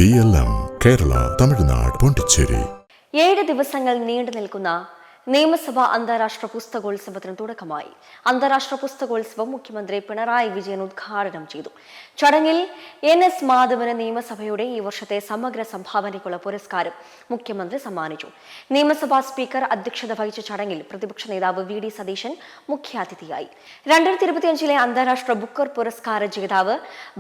BLM Kerala Tamil Nadu Pondicherry 7 ദിവസങ്ങൾ നീണ്ടു നിൽക്കുന്ന നിയമസഭാ അന്താരാഷ്ട്ര പുസ്തകോത്സവത്തിന് തുടക്കമായി. അന്താരാഷ്ട്ര പുസ്തകോത്സവം മുഖ്യമന്ത്രി പിണറായി വിജയൻ ഉദ്ഘാടനം ചെയ്തു. ചടങ്ങിൽ NS മാധവന് നിയമസഭയുടെ ഈ വർഷത്തെ സമഗ്ര സംഭാവനയ്ക്കുള്ള പുരസ്കാരം മുഖ്യമന്ത്രി സമ്മാനിച്ചു. നിയമസഭാ സ്പീക്കർ അധ്യക്ഷത വഹിച്ച ചടങ്ങിൽ പ്രതിപക്ഷ നേതാവ് VD സതീശൻ മുഖ്യാതിഥിയായി. 2025 അന്താരാഷ്ട്ര ബുക്കർ പുരസ്കാര ജേതാവ്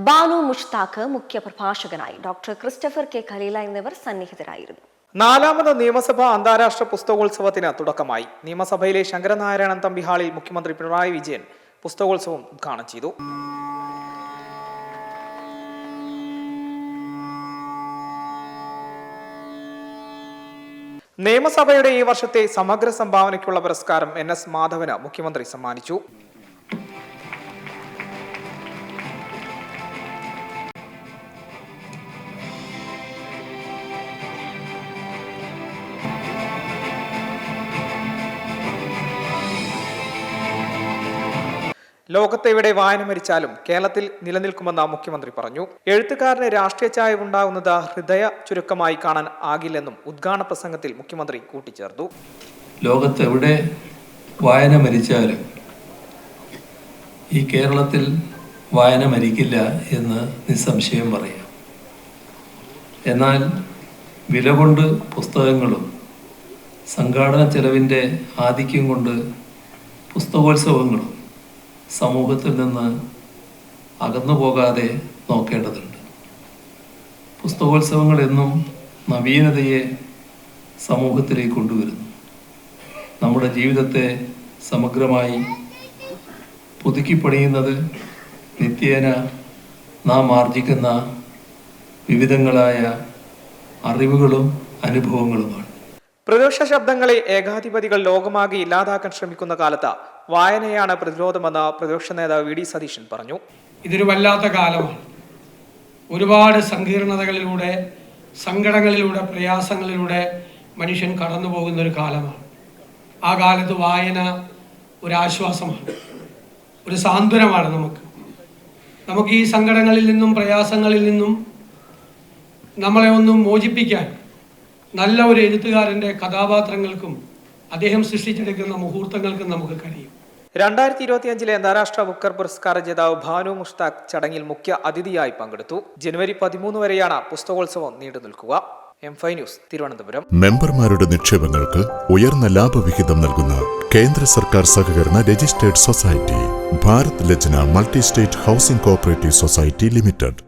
ബാനു മുഷ്താഖ് മുഖ്യപ്രഭാഷകനായി. Doctor Christopher K. ഖലീല എന്നിവർ സന്നിഹിതരായിരുന്നു. 4ാമത് നിയമസഭാ അന്താരാഷ്ട്ര പുസ്തകോത്സവത്തിന് തുടക്കമായി. നിയമസഭയിലെ ശങ്കരനാരായണൻ തമ്പി ഹാളിൽ മുഖ്യമന്ത്രി പിണറായി വിജയൻ പുസ്തകോത്സവം ഉദ്ഘാടനം ചെയ്തു. നിയമസഭയുടെ ഈ വർഷത്തെ സമഗ്ര സംഭാവനയ്ക്കുള്ള പുരസ്കാരം NS മാധവന് മുഖ്യമന്ത്രി സമ്മാനിച്ചു. ലോകത്തെവിടെ വായന മരിച്ചാലും കേരളത്തിൽ നിലനിൽക്കുമെന്ന് മുഖ്യമന്ത്രി പറഞ്ഞു. എഴുത്തുകാരന് രാഷ്ട്രീയ ചായവുണ്ടാകുന്നത് ഹൃദയ ചുരുക്കമായി കാണാൻ ആകില്ലെന്നും ഉദ്ഘാടന പ്രസംഗത്തിൽ മുഖ്യമന്ത്രി കൂട്ടിച്ചേർത്തു. ലോകത്തെവിടെ വായന മരിച്ചാലും ഈ കേരളത്തിൽ വായന മരിക്കില്ല എന്ന് നിസ്സംശയം പറയാം. എന്നാൽ വില കൊണ്ട് പുസ്തകങ്ങളും സംഘാടന ചെലവിൻ്റെ ആധിക്യം കൊണ്ട് പുസ്തകോത്സവങ്ങളും സമൂഹത്തിൽ നിന്ന് അകന്നു പോകാതെ നോക്കേണ്ടതുണ്ട്. പുസ്തകോത്സവങ്ങൾ എന്നും നവീനതയെ സമൂഹത്തിലേക്ക് കൊണ്ടുവരുന്നു. നമ്മുടെ ജീവിതത്തെ സമഗ്രമായി പുതുക്കിപ്പണിയുന്നത് നിത്യേന നാം ആർജിക്കുന്ന വിവിധങ്ങളായ അറിവുകളും അനുഭവങ്ങളുമാണ്. പ്രതിപക്ഷ ശബ്ദങ്ങളെ ഏകാധിപതികൾ ലോകമാകെ ഇല്ലാതാക്കാൻ ശ്രമിക്കുന്ന കാലത്ത് വായനയാണ് പ്രതിരോധമെന്ന് പ്രതിപക്ഷ നേതാവ് VD സതീശൻ പറഞ്ഞു. ഇതൊരു വല്ലാത്ത കാലമാണ്. ഒരുപാട് സങ്കീർണതകളിലൂടെ, സങ്കടങ്ങളിലൂടെ, പ്രയാസങ്ങളിലൂടെ മനുഷ്യൻ കടന്നു പോകുന്ന ഒരു കാലമാണ്. ആ കാലത്ത് വായന ഒരാശ്വാസമാണ്, ഒരു സാന്ത്വനമാണ്. നമുക്ക് ഈ സങ്കടങ്ങളിൽ നിന്നും പ്രയാസങ്ങളിൽ നിന്നും നമ്മളെ ഒന്നും മോചിപ്പിക്കാൻ നല്ല ഒരു എഴുത്തുകാരൻ്റെ കഥാപാത്രങ്ങൾക്കും അദ്ദേഹം സൃഷ്ടിച്ചെടുക്കുന്ന മുഹൂർത്തങ്ങൾക്കും നമുക്ക് കഴിയും. 2025 അന്താരാഷ്ട്ര ബുക്കർ പുരസ്കാര ജേതാവ് ബാനു മുഷ്താഖ് ചടങ്ങിൽ മുഖ്യ അതിഥിയായി പങ്കെടുത്തു. ജനുവരി 13 വരെയാണ് പുസ്തകോത്സവം നീണ്ടു നിൽക്കുക. M5 news, Thiruvananthapuram. മെമ്പർമാരുടെ നിക്ഷേപങ്ങൾക്ക് ഉയർന്ന ലാഭവിഹിതം നൽകുന്ന കേന്ദ്ര സർക്കാർ സഹകരണ registered society Bharat Lajna multi state housing cooperative society limited.